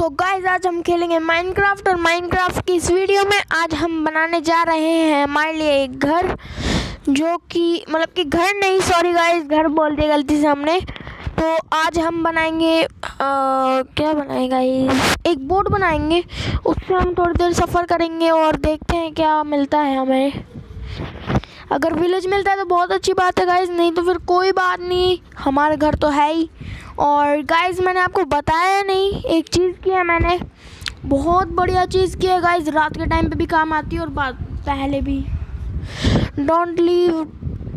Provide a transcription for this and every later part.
So guys आज हम खेलेंगे माइनक्राफ्ट। और माइनक्राफ्ट की इस वीडियो में आज हम बनाने जा रहे हैं हमारे लिए एक घर, जो कि मतलब कि घर नहीं, सॉरी गाइज, घर बोल दिया गलती से हमने। तो आज हम बनाएंगे क्या बनाएंगे गाइज, एक बोट बनाएंगे। उससे हम थोड़ी देर सफ़र करेंगे और देखते हैं क्या मिलता है हमें। अगर विलेज मिलता है तो बहुत अच्छी बात है गाइज, नहीं तो फिर कोई बात नहीं, हमारा घर तो है ही। और गाइज मैंने आपको बताया नहीं, एक चीज़ की है मैंने, बहुत बढ़िया चीज़ की है गाइज, रात के टाइम पे भी काम आती है और पहले भी। Don't leave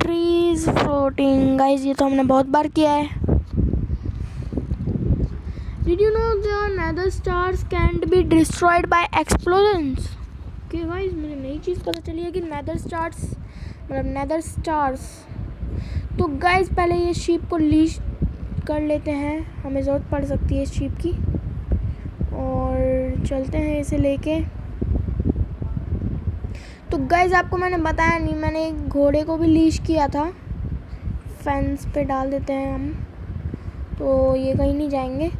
trees floating guys, ये तो हमने बहुत बार किया है। Did you know the Nether stars can't be destroyed by explosions. Okay guys, मुझे नई चीज़ पता चली है कि नेदर स्टार्स मतलब नेदर स्टार्स। तो गाइज पहले ये शीप को लीज कर लेते हैं, हमें ज़रूरत पड़ सकती है इस शीप की। और चलते हैं इसे लेके। तो गाइज आपको मैंने बताया नहीं, मैंने एक घोड़े को भी लीज किया था। फेंस पे डाल देते हैं हम, तो ये कहीं नहीं जाएंगे।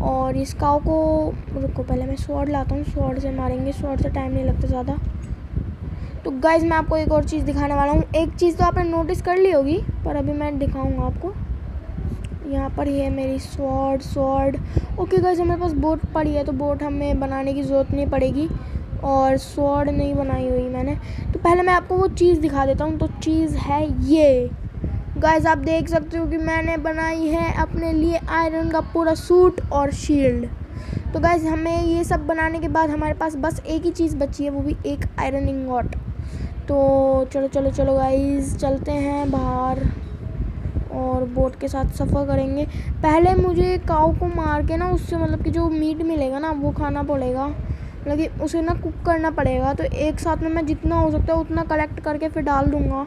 और इस काऊ को, रुको पहले मैं स्वॉर्ड लाता हूँ, स्वॉर्ड से मारेंगे, स्वॉर्ड से टाइम नहीं लगता ज़्यादा। तो गाइज मैं आपको एक और चीज़ दिखाने वाला हूँ। एक चीज़ तो आपने नोटिस कर ली होगी, पर अभी मैं दिखाऊंगा आपको। यहाँ पर ही है मेरी स्वॉर्ड। ओके गाइज, हमारे पास बोट पड़ी है, तो बोट हमें बनाने की ज़रूरत नहीं पड़ेगी। और स्वॉर्ड नहीं बनाई हुई मैंने, तो पहले मैं आपको वो चीज़ दिखा देता हूँ। तो चीज़ है ये गाइज, आप देख सकते हो कि मैंने बनाई है अपने लिए आयरन का पूरा सूट और शील्ड। तो गाइज हमें ये सब बनाने के बाद हमारे पास बस एक ही चीज़ बची है, वो भी एक आयरन इंगॉट। तो चलो गाइज चलते हैं बाहर और बोट के साथ सफ़र करेंगे। पहले मुझे काऊ को मार के ना, उससे मतलब कि जो मीट मिलेगा ना वो खाना पड़ेगा, मतलब कि उसे ना कुक करना पड़ेगा। तो एक साथ में मैं जितना हो सकता है उतना कलेक्ट करके फिर डाल दूँगा,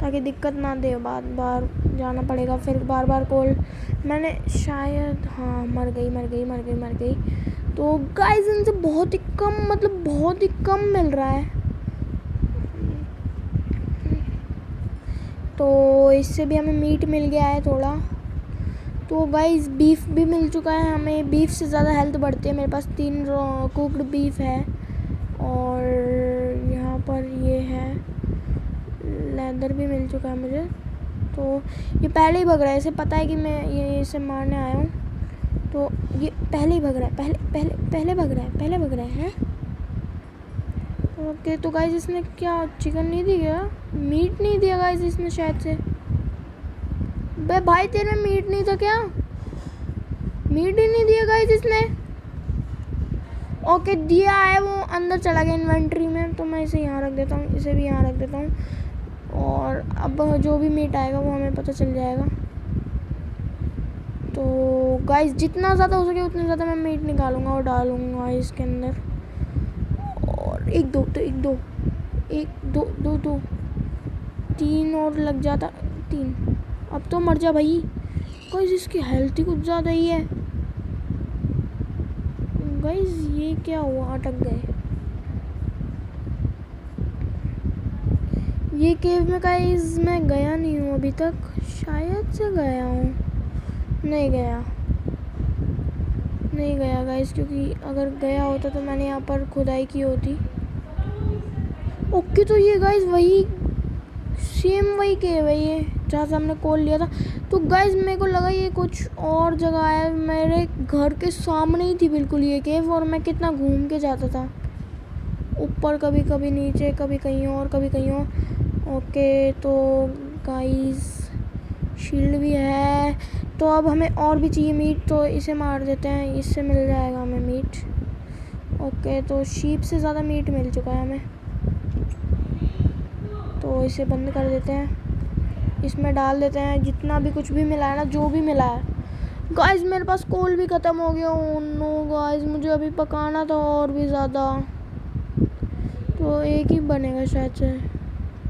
ताकि दिक्कत ना दे, बार जाना पड़ेगा फिर बार कॉल। मैंने शायद, हाँ, मर गई। तो गाइस इनसे बहुत ही कम, मतलब बहुत ही कम मिल रहा है। तो इससे भी हमें मीट मिल गया है थोड़ा। तो गाइस बीफ भी मिल चुका है हमें, बीफ से ज़्यादा हेल्थ बढ़ती है। मेरे पास 3 कुकड बीफ है। और यहाँ पर ये है, लेदर भी मिल चुका है मुझे। तो ये पहले ही भग रहा है, इसे पता है कि मैं ये इसे मारने आया हूँ, तो ये पहले ही भग रहा है, पहले भग रहा है। ओके, तो गाइस इसने क्या चिकन नहीं दिया, मीट नहीं दिया गाइस इसने शायद से। बे भाई तेरे में मीट नहीं था क्या? मीट ही नहीं दिया गाइस इसने। ओके दिया है, वो अंदर चला गया इन्वेंट्री में। तो मैं इसे यहाँ रख देता हूँ, इसे भी यहाँ रख देता हूँ। और अब जो भी मीट आएगा वो हमें पता चल जाएगा। तो गाइस जितना ज़्यादा हो सके उतना ज़्यादा मैं मीट निकालूंगा और डालूंगा इसके अंदर। और एक दो 3 और लग जाता, 3। अब तो मर जा भाई। गाइस इसकी हेल्थ ही कुछ ज़्यादा ही है। गाइस ये क्या हुआ, अटक गए। ये केव में गाइस मैं गया नहीं हूँ अभी तक, शायद से गया हूँ, नहीं गया गाइस, क्योंकि अगर गया होता तो मैंने यहाँ पर खुदाई की होती। ओके, तो ये गाइस वही सेम वही केव है ये, जहाँ से हमने कोल लिया था। तो गाइस मेरे को लगा ये कुछ और जगह है, मेरे घर के सामने ही थी बिल्कुल ये केव, और मैं कितना घूम के जाता था ऊपर, कभी नीचे, कभी कहीं और। ओके, तो गाइस शील्ड भी है। तो अब हमें और भी चाहिए मीट, तो इसे मार देते हैं, इससे मिल जाएगा हमें मीट। ओके, तो शीप से ज़्यादा मीट मिल चुका है हमें, तो इसे बंद कर देते हैं, इसमें डाल देते हैं जितना भी कुछ भी मिला है ना, जो भी मिला है। गाइस मेरे पास कोल भी ख़त्म हो गया। ओह नो गाइस, मुझे अभी पकाना था और भी ज़्यादा। तो एक ही बनेगा शायद से,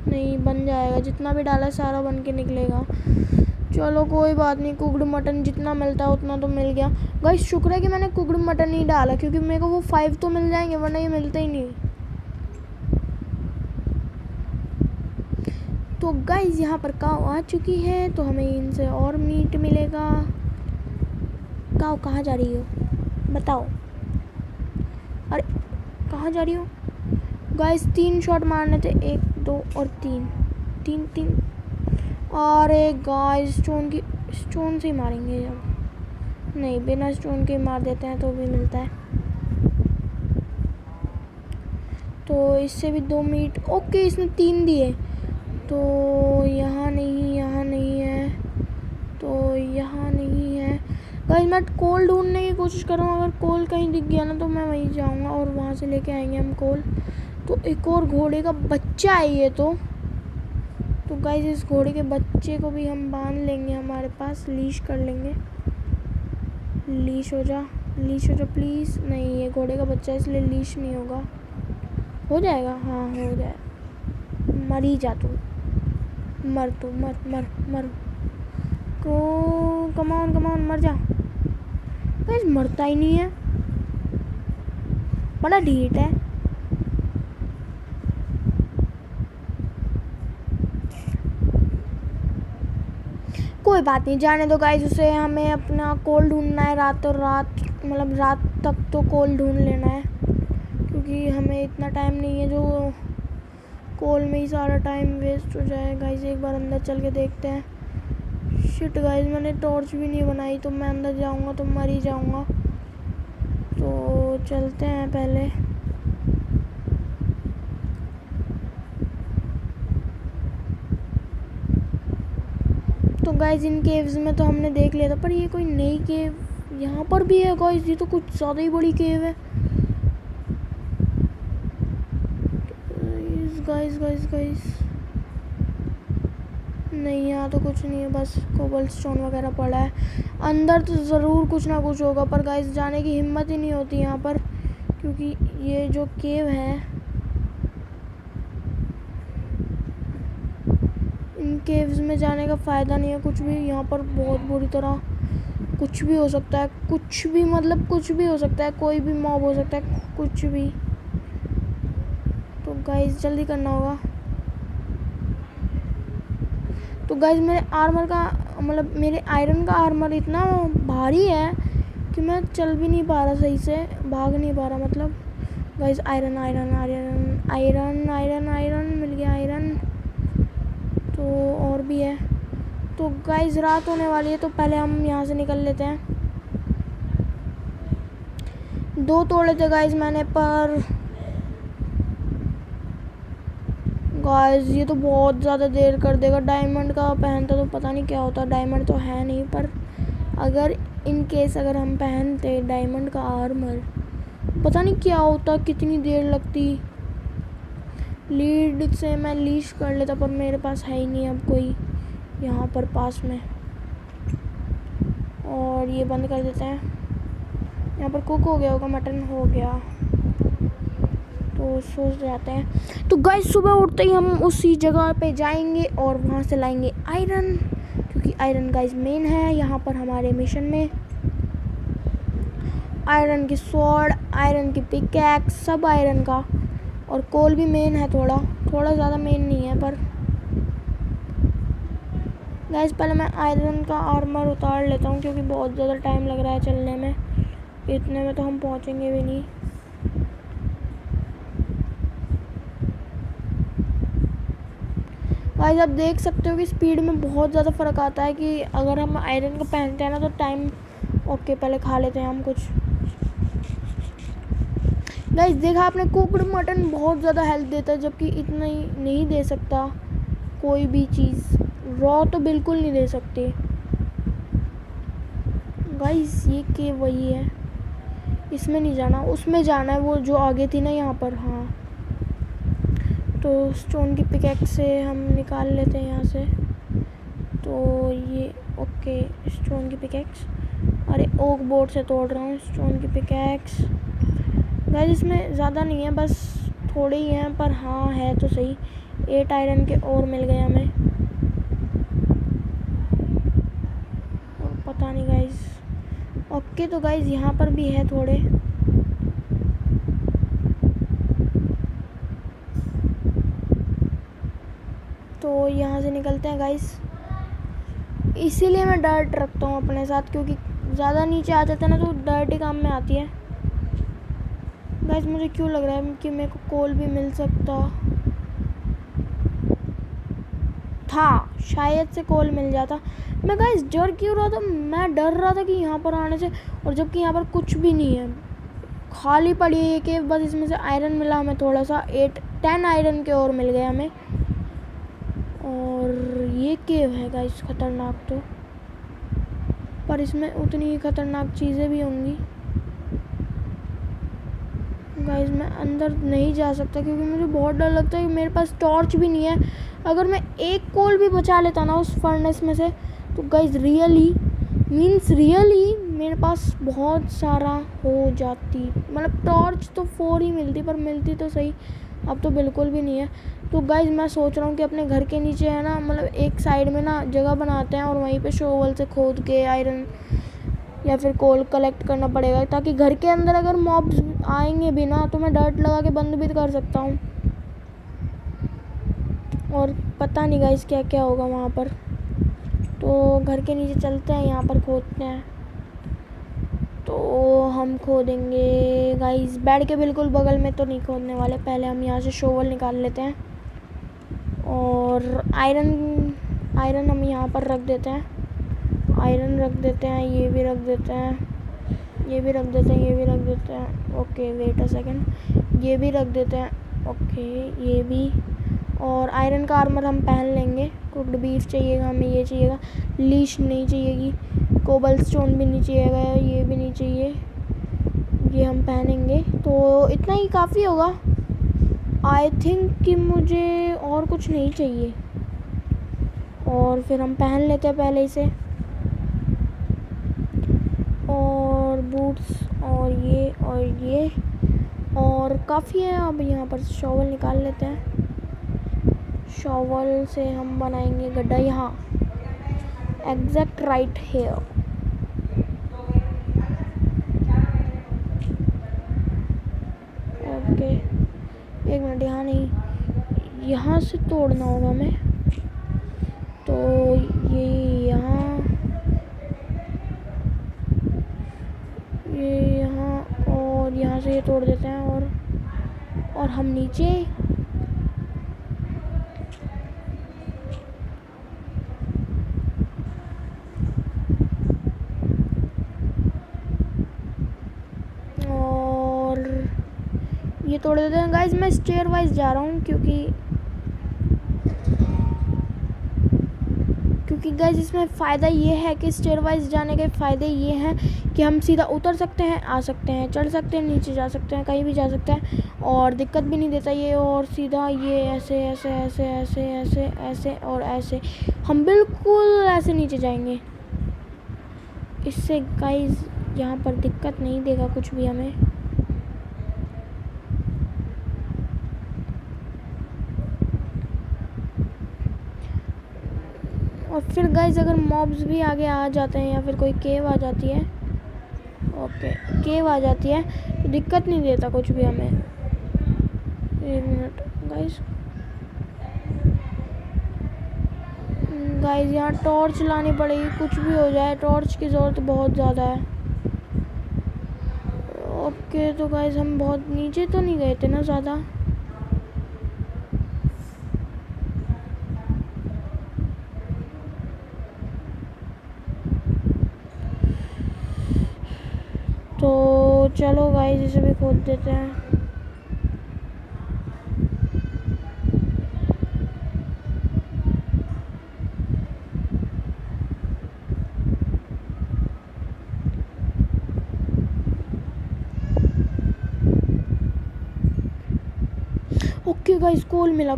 नहीं बन जाएगा, जितना भी डाला सारा बन के निकलेगा। चलो कोई बात नहीं, कुकड मटन जितना मिलता है उतना तो मिल गया। गाइस शुक्र है कि मैंने कुकड मटन नहीं डाला, क्योंकि मेरे को वो 5 तो मिल जाएंगे, वरना ये मिलते ही नहीं। तो गाइस यहाँ पर काऊ आ चुकी है, तो हमें इनसे और मीट मिलेगा। काऊ कहाँ जा रही हो बताओ। अरे कहाँ जा रही हो गाइस? 3 शॉट मारने थे, 1 2 और 3 3 3। अरे गाइस स्टोन से ही मारेंगे अब। नहीं, बिना स्टोन के मार देते हैं तो भी मिलता है। तो इससे भी 2 मीट। ओके, इसने 3 दिए। तो यहाँ नहीं है, तो यहाँ नहीं है गाइस। मैं कोल ढूंढने की कोशिश कर रहा हूँ। अगर कोल कहीं दिख गया ना तो मैं वहीं जाऊँगा और वहाँ से लेके आएंगे हम कोल। तो एक और घोड़े का बच्चा है ये तो गाइस इस घोड़े के बच्चे को भी हम बांध लेंगे हमारे पास, लीश कर लेंगे। लीश हो जा प्लीज़। नहीं, ये घोड़े का बच्चा है इसलिए लीश नहीं होगा। हो जाएगा, हाँ हो जाए। मर ही जा तू, मर तू, मर को कमान मर जा। गाइस मरता ही नहीं है, बड़ा ढीठ है। कोई बात नहीं, जाने दो गाइस उसे। हमें अपना कोल ढूंढना है रातों रात, मतलब रात तक तो कोल ढूंढ लेना है, क्योंकि हमें इतना टाइम नहीं है जो कोल में ही सारा टाइम वेस्ट हो जाए। गाइस एक बार अंदर चल के देखते हैं। शिट गाइस, मैंने टॉर्च भी नहीं बनाई, तो मैं अंदर जाऊंगा तो मर ही जाऊंगा। तो चलते हैं पहले। तो गाइस इन केव्स में तो हमने देख लिया था, पर ये कोई नई केव यहाँ पर भी है गाइस। ये तो कुछ ज़्यादा ही बड़ी केव है गाइस। नहीं, यहाँ तो कुछ नहीं है, बस कोबलस्टोन वगैरह पड़ा है। अंदर तो ज़रूर कुछ ना कुछ होगा, पर गाइस जाने की हिम्मत ही नहीं होती यहाँ पर, क्योंकि ये जो केव है, इन केव्स में जाने का फ़ायदा नहीं है कुछ भी। यहाँ पर बहुत बुरी तरह कुछ भी हो सकता है, कुछ भी मतलब कुछ भी हो सकता है, कोई भी मॉब हो सकता है, कुछ भी। तो गाइस जल्दी करना होगा। तो गाइस मेरे आर्मर का मतलब मेरे आयरन का आर्मर इतना भारी है कि मैं चल भी नहीं पा रहा सही से, भाग नहीं पा रहा मतलब। गाइस आयरन मिल गया आयरन। तो और भी है। तो गाइस रात होने वाली है, तो पहले हम यहाँ से निकल लेते हैं। 2 तोड़े थे गाइस मैंने, पर गाइस ये तो बहुत ज़्यादा देर कर देगा। डायमंड का पहनता तो पता नहीं क्या होता। डायमंड तो है नहीं, पर अगर इन केस अगर हम पहनते डायमंड का आर्मर, पता नहीं क्या होता, कितनी देर लगती। लीड से मैं लीश कर लेता, पर मेरे पास है ही नहीं अब कोई यहाँ पर पास में। और ये बंद कर देते हैं। यहाँ पर कुक हो गया होगा, मटन हो गया, तो सो जाते हैं। तो गाइस सुबह उठते ही हम उसी जगह पे जाएंगे और वहाँ से लाएंगे आयरन, क्योंकि आयरन गाइस मेन है यहाँ पर हमारे मिशन में। आयरन की स्वॉर्ड, आयरन की पिकैक्स, सब आयरन का। और कोल भी मेन है, थोड़ा ज़्यादा मेन नहीं है, पर गाइस पहले मैं आयरन का आर्मर उतार लेता हूँ, क्योंकि बहुत ज़्यादा टाइम लग रहा है चलने में। इतने में तो हम पहुँचेंगे भी नहीं। गाइस आप देख सकते हो कि स्पीड में बहुत ज़्यादा फ़र्क आता है, कि अगर हम आयरन को पहनते हैं ना तो टाइम। ओके पहले खा लेते हैं हम कुछ। गाइस देखा आपने, कुकड मटन बहुत ज़्यादा हेल्थ देता है, जबकि इतना ही नहीं दे सकता कोई भी चीज़। रॉ तो बिल्कुल नहीं दे सकते। गाइस ये के वही है, इसमें नहीं जाना, उसमें जाना है, वो जो आगे थी ना यहाँ पर। हाँ तो स्टोन की पिकैक्स से हम निकाल लेते हैं यहाँ से। तो ये ओके स्टोन की पिकैक्स, अरे ओक बोर्ड से तोड़ रहा हूँ स्टोन की पिकैक्स। गाइस इसमें ज़्यादा नहीं है, बस थोड़े ही हैं, पर हाँ है तो सही। 8 आयरन के और मिल गए हमें, और पता नहीं गाइस। ओके तो गाइस यहाँ पर भी है थोड़े। तो यहाँ से निकलते हैं गाइस। इसीलिए मैं डर्ट रखता हूँ अपने साथ, क्योंकि ज़्यादा नीचे आ जाता है ना तो डर्ट ही काम में आती है। गाइस मुझे क्यों लग रहा है कि मेरे को कोल भी मिल सकता था, शायद से कोल मिल जाता। मैं गाइस डर क्यों रहा था, मैं डर रहा था कि यहाँ पर आने से, और जबकि यहाँ पर कुछ भी नहीं है, खाली पड़ी है ये केव। बस इसमें से आयरन मिला हमें थोड़ा सा, 10 आयरन के और मिल गए हमें। और ये केव है गाइस खतरनाक तो, पर इसमें उतनी ही खतरनाक चीज़ें भी होंगी। गाइस मैं अंदर नहीं जा सकता क्योंकि मुझे बहुत डर लगता है कि मेरे पास टॉर्च भी नहीं है। अगर मैं एक कोल भी बचा लेता ना उस फर्नेस में से, तो गाइस रियली मेरे पास बहुत सारा हो जाती। मतलब टॉर्च तो 4 ही मिलती, पर मिलती तो सही, अब तो बिल्कुल भी नहीं है। तो गाइस मैं सोच रहा हूँ कि अपने घर के नीचे है ना, मतलब एक साइड में ना जगह बनाते हैं और वहीं पे शोवल से खोद के आयरन या फिर कोल कलेक्ट करना पड़ेगा, ताकि घर के अंदर अगर मॉब्स आएंगे भी ना तो मैं डर्ट लगा के बंद भी कर सकता हूँ। और पता नहीं गाइस क्या क्या होगा वहाँ पर। तो घर के नीचे चलते हैं, यहाँ पर खोदते हैं। तो हम खोदेंगे गाइस बेड के बिल्कुल बगल में तो नहीं खोदने वाले, पहले हम यहाँ से शोवल निकाल लेते हैं। और आयरन हम यहाँ पर रख देते हैं, आयरन रख देते हैं, ये भी रख देते हैं, ये भी रख देते हैं, ये भी रख देते हैं। ओके वेट अ सेकंड, ये भी रख देते हैं। ओके ये भी। और आयरन का आर्मर हम पहन लेंगे। कुक्ड बीफ चाहिएगा हमें, ये चाहिएगा, लीश नहीं चाहिएगी, कोबल स्टोन भी नहीं चाहिएगा, ये भी नहीं चाहिए, ये हम पहनेंगे। तो इतना ही काफ़ी होगा आई थिंक कि मुझे और कुछ नहीं चाहिए। और फिर हम पहन लेते हैं पहले इसे, और बूट्स और ये और काफ़ी है। अब यहाँ पर शॉवल निकाल लेते हैं, शॉवल से हम बनाएंगे गड्ढा यहाँ, एग्जैक्ट राइट हेयर। ओके एक मिनट, यहाँ नहीं, यहाँ से तोड़ना होगा हमें। तो ये यहाँ और यहाँ से ये तोड़ देते हैं। और हम नीचे और ये तोड़ देते हैं। गाइस मैं स्टेयर वाइज जा रहा हूँ क्योंकि गाइस इसमें फ़ायदा ये है कि स्टेयर वाइज जाने के फ़ायदे ये हैं कि हम सीधा उतर सकते हैं, आ सकते हैं, चढ़ सकते हैं, नीचे जा सकते हैं, कहीं भी जा सकते हैं, और दिक्कत भी नहीं देता ये। और सीधा ये ऐसे ऐसे ऐसे ऐसे ऐसे ऐसे और ऐसे हम बिल्कुल ऐसे नीचे जाएंगे। इससे गाइस यहाँ पर दिक्कत नहीं देगा कुछ भी हमें। और फिर गाइस अगर मॉब्स भी आगे आ जाते हैं या फिर कोई केव आ जाती है, ओके केव आ जाती है, तो दिक्कत नहीं देता कुछ भी हमें। एक मिनट गाइस यहाँ टॉर्च लानी पड़ेगी, कुछ भी हो जाए टॉर्च की ज़रूरत बहुत ज़्यादा है। ओके तो गाइस हम बहुत नीचे तो नहीं गए थे ना ज़्यादा। तो चलो गाइस इसे भी खोद देते हैं। ओके गाइस कोल मिला,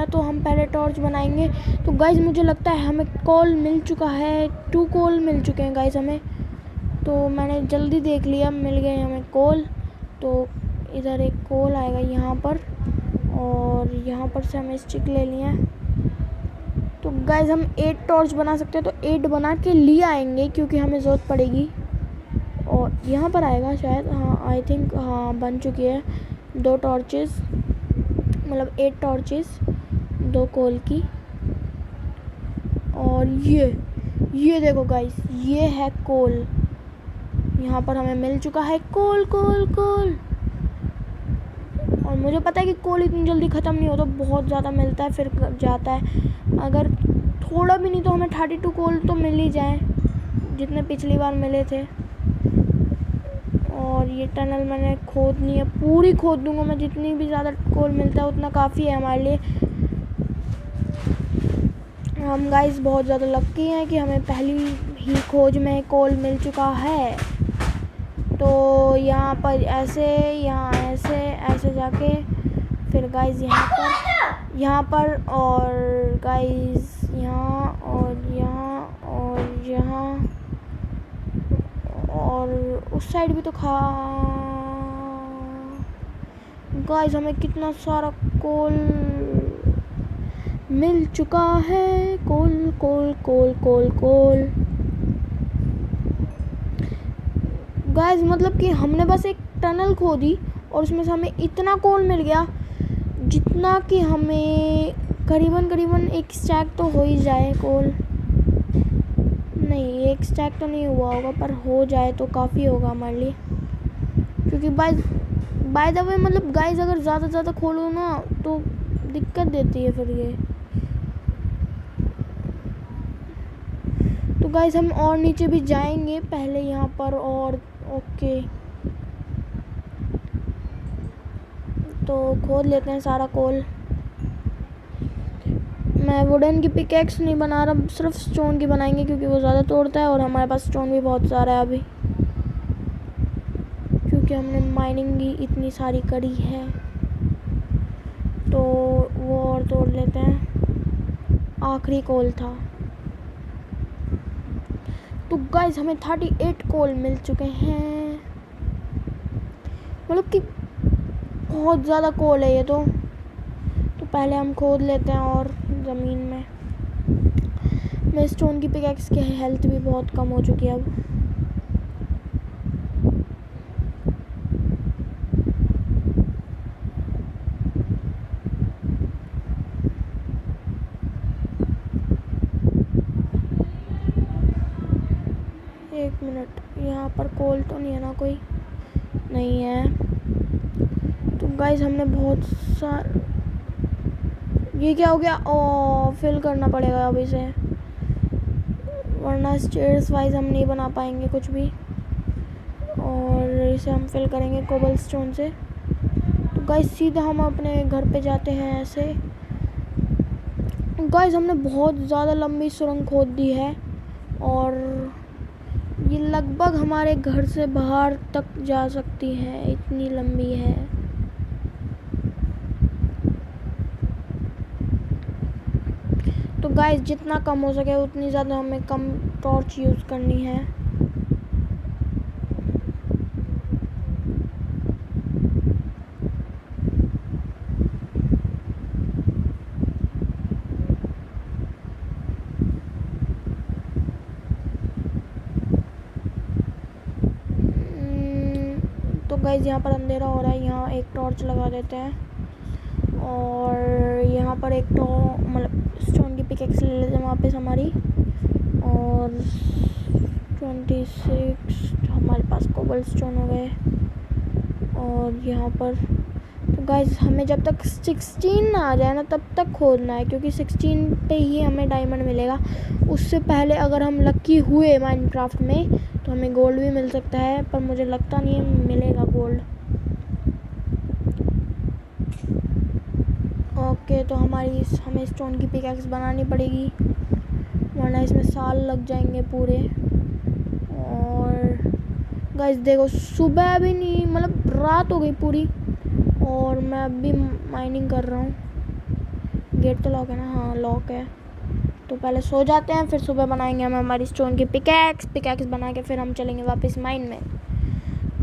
तो हम पहले टॉर्च बनाएंगे। तो गाइस मुझे लगता है हमें कोल मिल चुका है, 2 कोल मिल चुके हैं गाइस हमें। तो मैंने जल्दी देख लिया, मिल गए हमें कोल। तो इधर एक कोल आएगा यहाँ पर, और यहाँ पर से हमें स्टिक ले लिया है। तो गाइस हम 8 टॉर्च बना सकते हैं, तो 8 बना के लिए आएंगे क्योंकि हमें ज़रूरत पड़ेगी। और यहाँ पर आएगा शायद, हाँ आई थिंक, हाँ बन चुकी है 2 टॉर्चेस, मतलब 8 टॉर्चेस 2 कोल की। और ये देखो गाइस, ये है कोल, यहाँ पर हमें मिल चुका है कोल। और मुझे पता है कि कोल इतनी जल्दी ख़त्म नहीं होता, बहुत ज़्यादा मिलता है फिर जाता है। अगर थोड़ा भी नहीं तो हमें 32 कोल तो मिल ही जाए जितने पिछली बार मिले थे। और ये टनल मैंने खोदनी है, पूरी खोद दूंगा मैं, जितनी भी ज़्यादा कोल मिलता है उतना काफ़ी है हमारे लिए। हम गाइस बहुत ज़्यादा लक्की हैं कि हमें पहली ही खोज में कोल मिल चुका है। तो यहाँ पर ऐसे, यहाँ ऐसे ऐसे जाके फिर गाइस यहाँ पर और गाइस यहाँ और यहाँ और यहाँ और उस साइड भी तो गाइस हमें कितना सारा कोल मिल चुका है। कोल कोल कोल कोल कोल गाइस, मतलब कि हमने बस एक टनल खोदी और उसमें से हमें इतना कोल मिल गया जितना कि हमें करीबन एक स्टैक तो हो ही जाए कोल। नहीं, एक स्टैक तो नहीं हुआ होगा, पर हो जाए तो काफ़ी होगा हमारे लिए। क्योंकि बाय द वे मतलब गाइस अगर ज़्यादा खोलो ना तो दिक्कत देती है फिर ये। तो गाइस हम और नीचे भी जाएंगे पहले यहाँ पर, और ओके तो खोद लेते हैं सारा कोल। मैं वुडन की पिकैक्स नहीं बना रहा, सिर्फ स्टोन की बनाएंगे क्योंकि वो ज़्यादा तोड़ता है और हमारे पास स्टोन भी बहुत सारा है अभी, क्योंकि हमने माइनिंग भी इतनी सारी करी है। तो वो और तोड़ लेते हैं, आखिरी कोल था। तो गाइस हमें 38 कोल मिल चुके हैं, मतलब कि बहुत ज़्यादा कोल है ये तो पहले हम खोद लेते हैं। और ज़मीन में मेरे स्टोन की पिकैक्स की हेल्थ भी बहुत कम हो चुकी है अब। एक मिनट, यहाँ पर कोल तो नहीं है ना, कोई नहीं है। तो गाइस हमने बहुत सारा, ये क्या हो गया, फिल करना पड़ेगा अब इसे, वरना स्टेयर्स वाइज हम नहीं बना पाएंगे कुछ भी। और इसे हम फिल करेंगे कोबल स्टोन से। तो गाइस सीधा हम अपने घर पे जाते हैं ऐसे। गाइस हमने बहुत ज़्यादा लंबी सुरंग खोद दी है और ये लगभग हमारे घर से बाहर तक जा सकती है, इतनी लंबी है। तो गाइस जितना कम हो सके उतनी ज़्यादा हमें कम टॉर्च यूज़ करनी है। तो गाइस यहाँ पर अंधेरा हो रहा है, यहाँ एक टॉर्च लगा देते हैं और यहाँ पर एक तो मतलब स्टोन की पिकैक्स ले लेते हैं वापस हमारी। और 26 हमारे पास कोबल स्टोन हो गए। और यहाँ पर तो गाइस हमें जब तक 16 ना आ जाए ना तब तक खोदना है, क्योंकि 16 पे ही हमें डायमंड मिलेगा। उससे पहले अगर हम लकी हुए माइनक्राफ्ट में तो हमें गोल्ड भी मिल सकता है, पर मुझे लगता नहीं है मिलेगा गोल्ड। ओके तो हमें स्टोन की पिकैक्स बनानी पड़ेगी, वरना इसमें साल लग जाएंगे पूरे। और गाइस देखो सुबह भी नहीं, मतलब रात हो गई पूरी और मैं अभी माइनिंग कर रहा हूँ। गेट तो लॉक है ना? हाँ लॉक है। तो पहले सो जाते हैं, फिर सुबह बनाएंगे हम हमारी स्टोन की पिकैक्स बना के फिर हम चलेंगे वापस माइन में।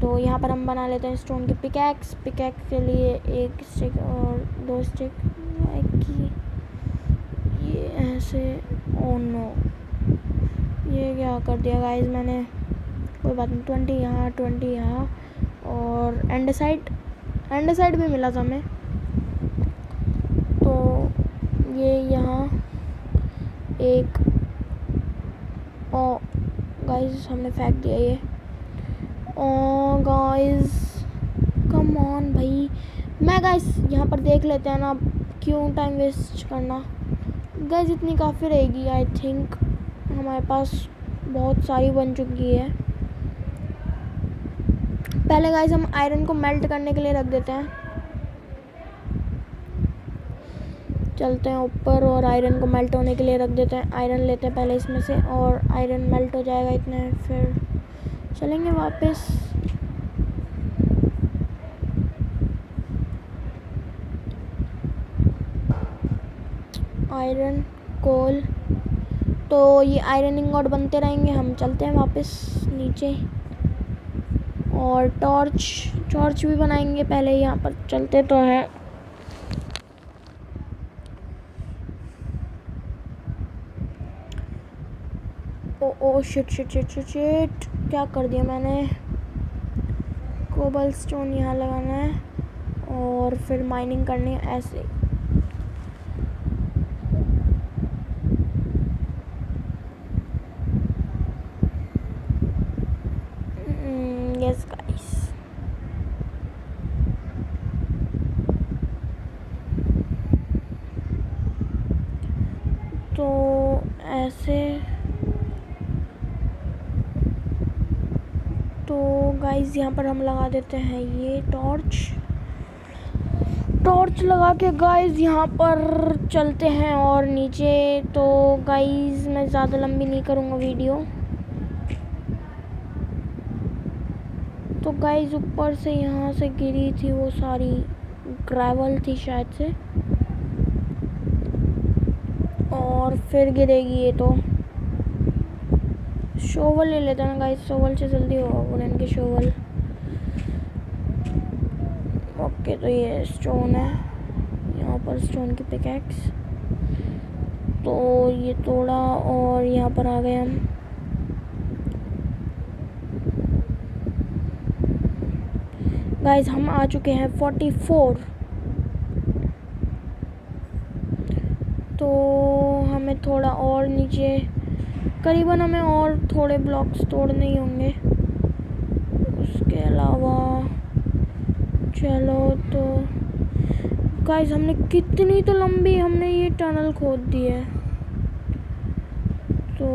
तो यहाँ पर हम बना लेते हैं स्टोन की पिकैक्स के लिए 1 स्टिक और 2 स्टिक की, ये ऐसे। ओ नो, ये क्या कर दिया गाइस मैंने, कोई बात नहीं। 20 यहाँ 20 यहाँ और एंड साइड भी मिला था हमें। तो ये यहाँ एक, ओ गाइस हमने फेंक दिया ये। ओ गाइस कम ऑन भाई, मैं गाइस यहाँ पर देख लेते हैं ना, क्यों टाइम वेस्ट करना। गाइस इतनी काफ़ी रहेगी, आई थिंक हमारे पास बहुत सारी बन चुकी है। पहले गाइस हम आयरन को मेल्ट करने के लिए रख देते हैं। चलते हैं ऊपर और आयरन को मेल्ट होने के लिए रख देते हैं। आयरन लेते हैं पहले इसमें से, और आयरन मेल्ट हो जाएगा इतने, फिर चलेंगे वापस। आयरन कोल, तो ये आयरन इंगॉट बनते रहेंगे। हम चलते हैं वापस नीचे और टॉर्च भी बनाएंगे। पहले यहाँ पर चलते तो हैं। ओ शिट, क्या कर दिया मैंने। कोबल स्टोन यहाँ लगाना है और फिर माइनिंग करनी है ऐसे। यस गाइस, तो ऐसे। तो गाइस यहाँ पर हम लगा देते हैं ये टॉर्च लगा के गाइस यहाँ पर चलते हैं और नीचे। तो गाइस मैं ज़्यादा लंबी नहीं करूँगा वीडियो। तो गाइस ऊपर से यहाँ से गिरी थी वो सारी ग्रेवल थी शायद से, और फिर गिरेगी ये। तो शोवल ले लेते हैं गाइस, शोवल से जल्दी होगा वुडन की शोवल। ओके, तो ये स्टोन है, यहाँ पर स्टोन की पिकैक्स। तो ये तोड़ा और यहाँ पर आ गए हम। गाइस हम आ चुके हैं 44। तो हमें थोड़ा और नीचे, करीबन हमें और थोड़े ब्लॉक्स तोड़ने ही होंगे। उसके अलावा चलो, तो गाइस हमने कितनी तो लंबी हमने ये टनल खोद दी है। तो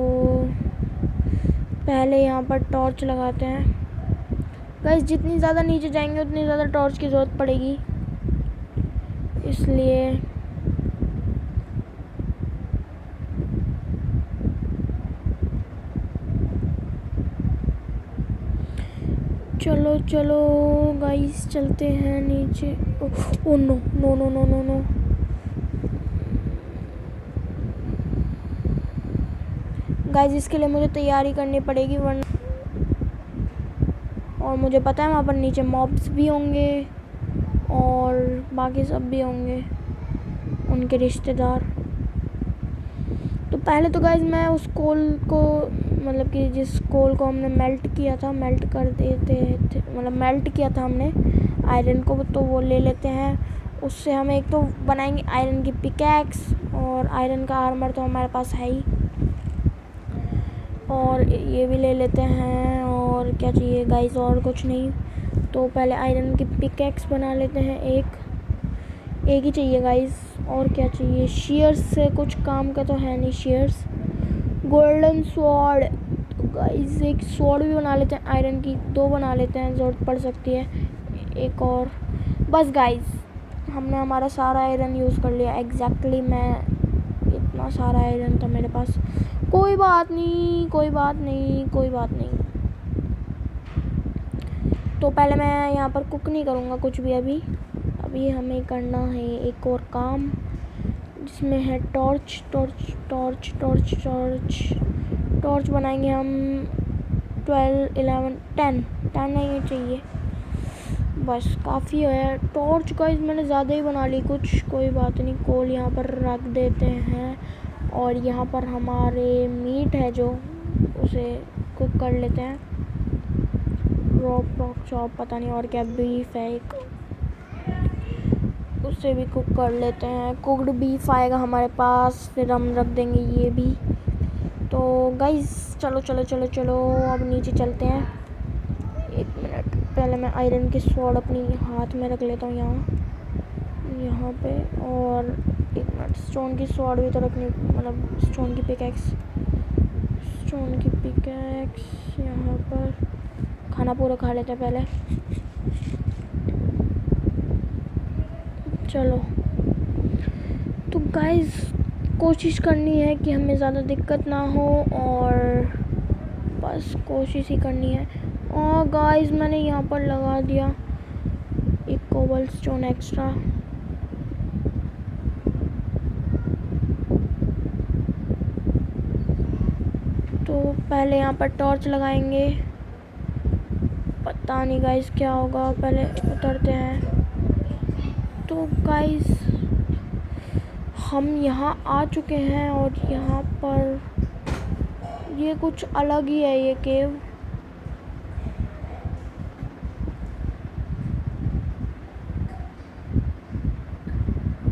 पहले यहाँ पर टॉर्च लगाते हैं। गाइस जितनी ज़्यादा नीचे जाएंगे उतनी ज़्यादा टॉर्च की ज़रूरत पड़ेगी, इसलिए चलो गाइस चलते हैं नीचे। Oh no no no no no no guys, इसके लिए मुझे तैयारी करनी पड़ेगी, वरना, और मुझे पता है वहाँ पर नीचे मॉब्स भी होंगे और बाकी सब भी होंगे, उनके रिश्तेदार। तो पहले तो गाइस मैं उस कोल को, मतलब कि जिस कोल को हमने मेल्ट किया था, मेल्ट किया था हमने आयरन को, तो वो ले लेते हैं। उससे हम एक तो बनाएंगे आयरन की पिकैक्स, और आयरन का आर्मर तो हमारे पास है ही, और ये भी ले लेते हैं। और क्या चाहिए गाइस, और कुछ नहीं। तो पहले आयरन की पिकैक्स बना लेते हैं, एक ही चाहिए गाइस। और क्या चाहिए, शेयर्स से कुछ काम का तो है नहीं, शेयर्स। गोल्डन स्वॉर्ड, तो गाइस एक स्वॉर्ड भी बना लेते हैं आयरन की, 2 बना लेते हैं, ज़रूरत पड़ सकती है एक और। बस गाइस हमने हमारा सारा आयरन यूज़ कर लिया। एग्जैक्टली मैं इतना सारा आयरन था मेरे पास। कोई बात नहीं। तो पहले मैं यहाँ पर कुक नहीं करूँगा कुछ भी अभी हमें करना है एक और काम, जिसमें है टॉर्च बनाएंगे हम 12, 11, 10 नहीं चाहिए, बस काफ़ी है टॉर्च। गाइस मैंने ज़्यादा ही बना ली कुछ, कोई बात नहीं। कोल यहाँ पर रख देते हैं, और यहाँ पर हमारे मीट है जो, उसे कुक कर लेते हैं। रॉक चॉप, पता नहीं और क्या, बीफ है एक, उसे भी कुक कर लेते हैं। कुकड बीफ आएगा हमारे पास, फिर हम रख देंगे ये भी। तो गाइस चलो अब नीचे चलते हैं। 1 मिनट, पहले मैं आयरन की स्वॉर्ड अपनी हाथ में रख लेता हूँ यहाँ। यहाँ पे। और एक मिनट, स्टोन की स्वॉर्ड भी तो रखनी, मतलब स्टोन की पिकैक्स यहाँ पर। खाना पूरा खा लेते हैं पहले। चलो तो गाइस कोशिश करनी है कि हमें ज़्यादा दिक्कत ना हो, और बस कोशिश ही करनी है। और गाइस मैंने यहाँ पर लगा दिया एक कोबलस्टोन एक्स्ट्रा। तो पहले यहाँ पर टॉर्च लगाएंगे, पता नहीं गाइस क्या होगा। पहले उतरते हैं। तो गाइस हम यहाँ आ चुके हैं, और यहाँ पर ये कुछ अलग ही है ये केव।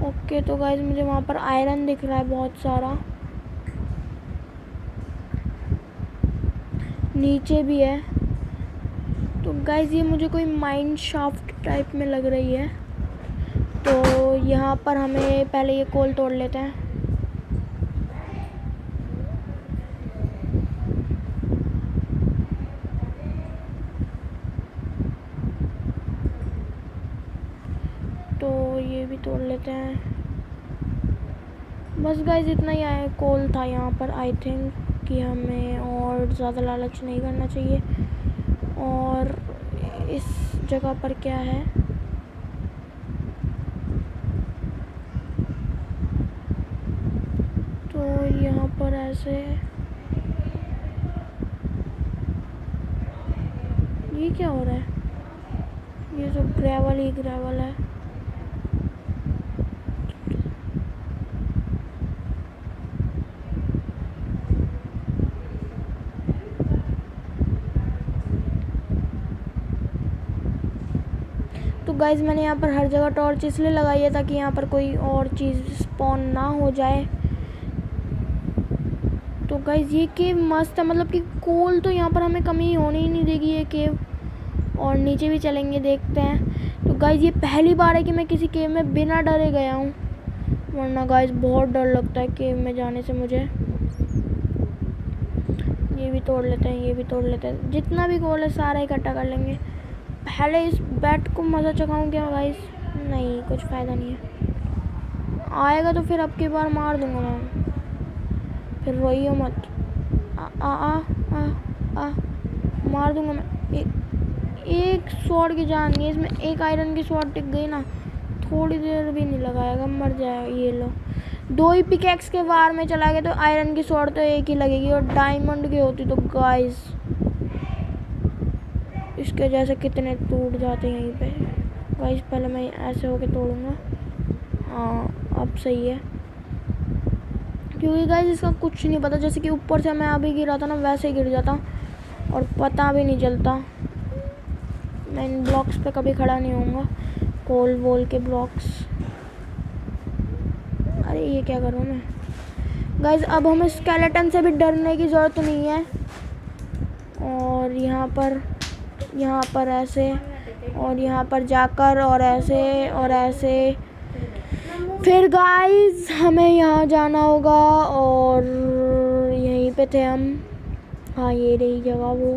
ओके तो गाइस मुझे वहाँ पर आयरन दिख रहा है बहुत सारा, नीचे भी है। तो गाइस ये मुझे कोई माइन शाफ्ट टाइप में लग रही है। तो यहाँ पर हमें पहले ये कोल तोड़ लेते हैं। तो ये भी तोड़ लेते हैं। बस गाइस इतना ही आया कोल था यहाँ पर। आई थिंक कि हमें और ज़्यादा लालच नहीं करना चाहिए। और इस जगह पर क्या है, तो यहाँ पर ऐसे ये क्या हो रहा है, ये जो ग्रेवल ही ग्रेवल है। तो गाइस मैंने यहाँ पर हर जगह टॉर्च इसलिए लगाई है ताकि यहाँ पर कोई और चीज़ स्पॉन ना हो जाए। तो गाइस ये केव मस्त है, मतलब कि कोल तो यहाँ पर हमें कमी होने ही नहीं देगी ये केव। और नीचे भी चलेंगे, देखते हैं। तो गाइस ये पहली बार है कि मैं किसी केव में बिना डरे गया हूँ, वरना गाइस बहुत डर लगता है केव में जाने से मुझे। ये भी तोड़ लेते हैं, ये भी तोड़ लेते हैं, जितना भी कोल है सारा इकट्ठा कर लेंगे। पहले इस बैट को मज़ा चखाऊँ क्या गाइस? नहीं, कुछ फ़ायदा नहीं है। आएगा तो फिर अब की बार मार दूंगा मैं, फिर रोइयो मत। आ आ आ आ आ मार दूंगा मैं। एक स्वॉर्ड की जान नहीं है इसमें। एक आयरन की स्वॉर्ड टिक गई ना, थोड़ी देर भी नहीं लगाएगा, मर जाएगा। ये लो, 2 ही पिकैक्स के वार में चला गया, तो आयरन की स्वॉर्ड तो एक ही लगेगी। और डायमंड की होती तो गाइस इसके जैसे कितने टूट जाते हैं यहीं पे। गाइस पहले मैं ऐसे होके तोड़ूंगा। हाँ अब सही है, क्योंकि गाइस इसका कुछ नहीं पता। जैसे कि ऊपर से मैं अभी गिरा था ना, वैसे ही गिर जाता और पता भी नहीं चलता। मैं इन ब्लॉक्स पे कभी खड़ा नहीं होऊंगा, कोल वोल के ब्लॉक्स। अरे ये क्या करूँ मैं? गाइस अब हमें स्केलेटन से भी डरने की ज़रूरत नहीं है। और यहाँ पर ऐसे, और यहाँ पर जाकर और ऐसे और ऐसे। फिर गाइस हमें यहाँ जाना होगा, और यहीं पे थे हम। हाँ ये रही जगह वो।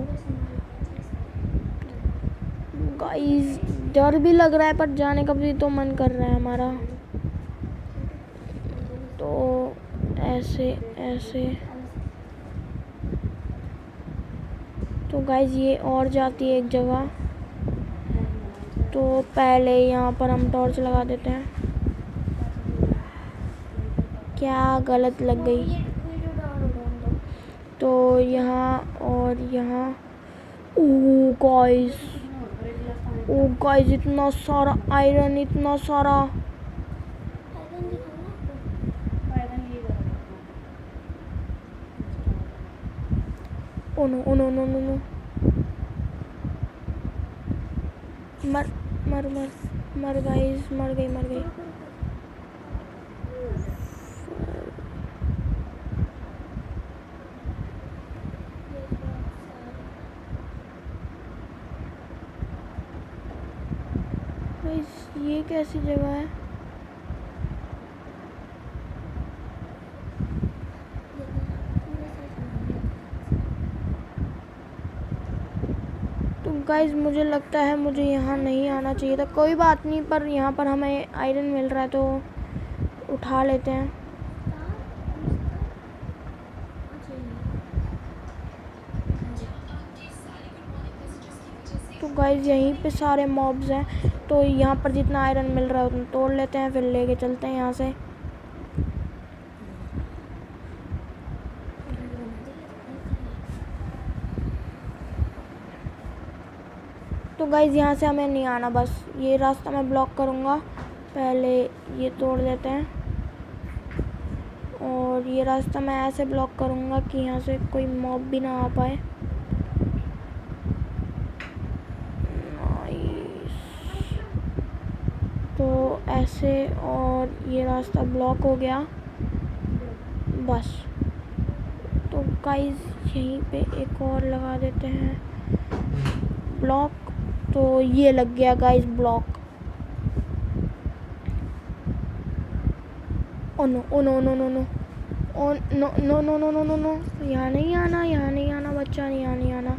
गाइस डर भी लग रहा है, पर जाने का भी तो मन कर रहा है हमारा। तो ऐसे ऐसे। तो गाइस ये और जाती है एक जगह। तो पहले यहाँ पर हम टॉर्च लगा देते हैं। क्या गलत लग गई? तो यहाँ और यहाँ। ओह गाइस इतना सारा आयरन, इतना सारा। Oh no oh no no no no. मर मर मर मर गाइस, मर गई। गाइस ये कैसी जगह है? गाइस मुझे लगता है मुझे यहाँ नहीं आना चाहिए था, कोई बात नहीं, पर यहाँ पर हमें आयरन मिल रहा है तो उठा लेते हैं। तो गाइस यहीं पे सारे मॉब्स हैं, तो यहाँ पर जितना आयरन मिल रहा है उतना तोड़ लेते हैं, फिर लेके चलते हैं यहाँ से। तो गाइस यहाँ से हमें नहीं आना, बस ये रास्ता मैं ब्लॉक करूँगा। पहले ये तोड़ लेते हैं और ये रास्ता मैं ऐसे ब्लॉक करूँगा कि यहाँ से कोई मॉब भी ना आ पाए। तो ऐसे, और ये रास्ता ब्लॉक हो गया बस। तो गाइस यहीं पे एक और लगा देते हैं ब्लॉक। तो ये लग गया guys block. Oh no oh no no no no oh no no no no no no no, यहाँ नहीं आना, यहाँ नहीं आना बच्चा, यहाँ नहीं आना।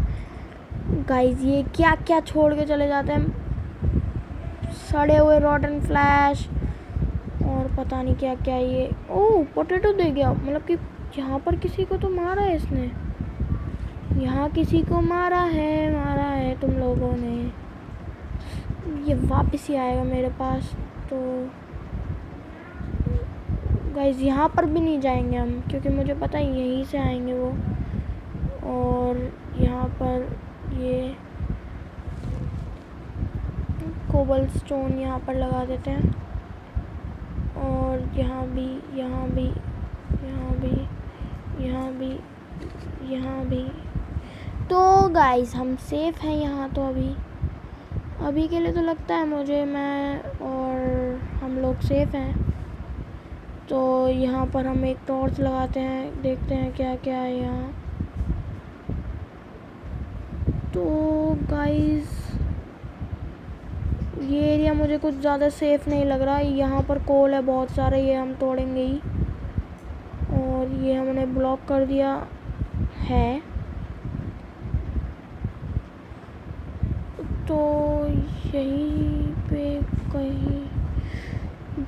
गाइस ये क्या क्या छोड़ के चले जाते हैं, सड़े हुए रॉटन फ्लैश और पता नहीं क्या क्या। ये ओह पोटैटो दे गया, मतलब कि यहाँ पर किसी को तो मारा है इसने, यहाँ किसी को मारा है तुम लोगों ने। ये वापस ही आएगा मेरे पास। तो गाइस यहाँ पर भी नहीं जाएंगे हम, क्योंकि मुझे पता है यहीं से आएंगे वो। और यहाँ पर ये कोबल स्टोन यहाँ पर लगा देते हैं, और यहाँ भी, यहाँ भी, यहाँ भी, यहाँ भी, यहाँ भी। तो गाइस हम सेफ हैं यहाँ। तो अभी के लिए तो लगता है मुझे, मैं और हम लोग सेफ हैं। तो यहाँ पर हम एक टॉर्च लगाते हैं, देखते हैं क्या क्या है यहाँ। तो गाइस ये एरिया मुझे कुछ ज़्यादा सेफ नहीं लग रहा। यहाँ पर कोल है बहुत सारे, ये हम तोड़ेंगे ही। और ये हमने ब्लॉक कर दिया है। तो यहीं पे कहीं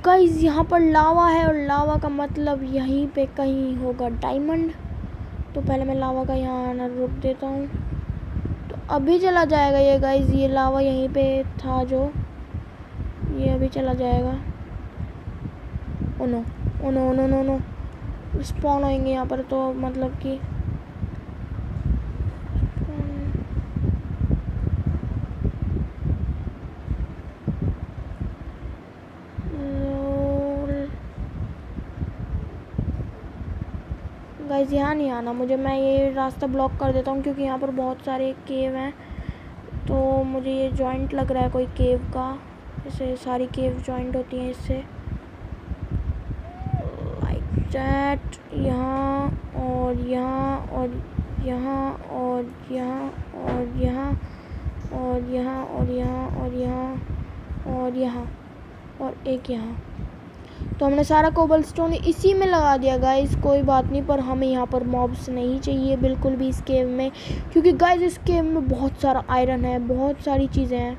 गाइस यहाँ पर लावा है, और लावा का मतलब यहीं पे कहीं होगा डायमंड। तो पहले मैं लावा का यहाँ आना रुक देता हूँ, तो अभी चला जाएगा ये गाइस। ये लावा यहीं पे था जो, ये अभी चला जाएगा। Oh no oh no no no no, spawn होएंगे यहाँ पर, तो मतलब कि गाइस यहाँ नहीं आना मुझे। मैं ये रास्ता ब्लॉक कर देता हूँ, क्योंकि यहाँ पर बहुत सारे केव हैं। तो मुझे ये जॉइंट लग रहा है कोई केव का, जैसे सारी केव जॉइंट होती हैं इससे, लाइक दैट। यहाँ और यहाँ और यहाँ और यहाँ और यहाँ और यहाँ और यहाँ और यहाँ और यहाँ और एक यहाँ। तो हमने सारा कोबल स्टोन इसी में लगा दिया गाइस, कोई बात नहीं। पर हमें यहाँ पर मॉब्स नहीं चाहिए बिल्कुल भी इस केव में, क्योंकि गाइस इस केव में बहुत सारा आयरन है, बहुत सारी चीज़ें हैं।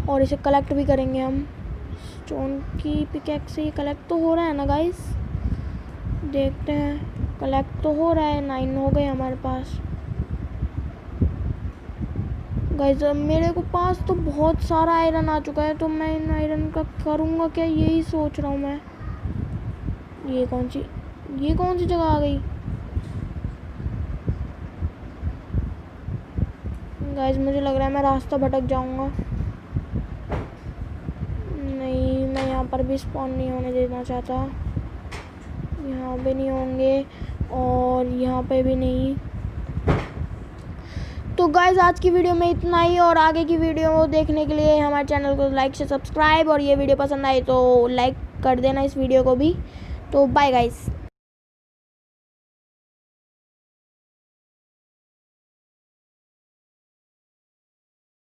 और इसे कलेक्ट भी करेंगे हम। स्टोन की पिकैक्स से ये कलेक्ट तो हो रहा है ना गाइस, देखते हैं। कलेक्ट तो हो रहा है, 9 हो गए हमारे पास गाइस। मेरे को पास तो बहुत सारा आयरन आ चुका है, तो मैं इन आयरन का करूँगा क्या, यही सोच रहा हूँ मैं। ये कौन सी जगह आ गई गाइस? मुझे लग रहा है मैं रास्ता भटक जाऊँगा। नहीं, मैं यहाँ पर भी स्पॉन नहीं होने देना चाहता। यहाँ पे नहीं होंगे और यहाँ पे भी नहीं। तो गाइस आज की वीडियो में इतना ही, और आगे की वीडियो देखने के लिए हमारे चैनल को लाइक से सब्सक्राइब, और ये वीडियो पसंद आई तो लाइक कर देना इस वीडियो को भी। तो बाय गाइस।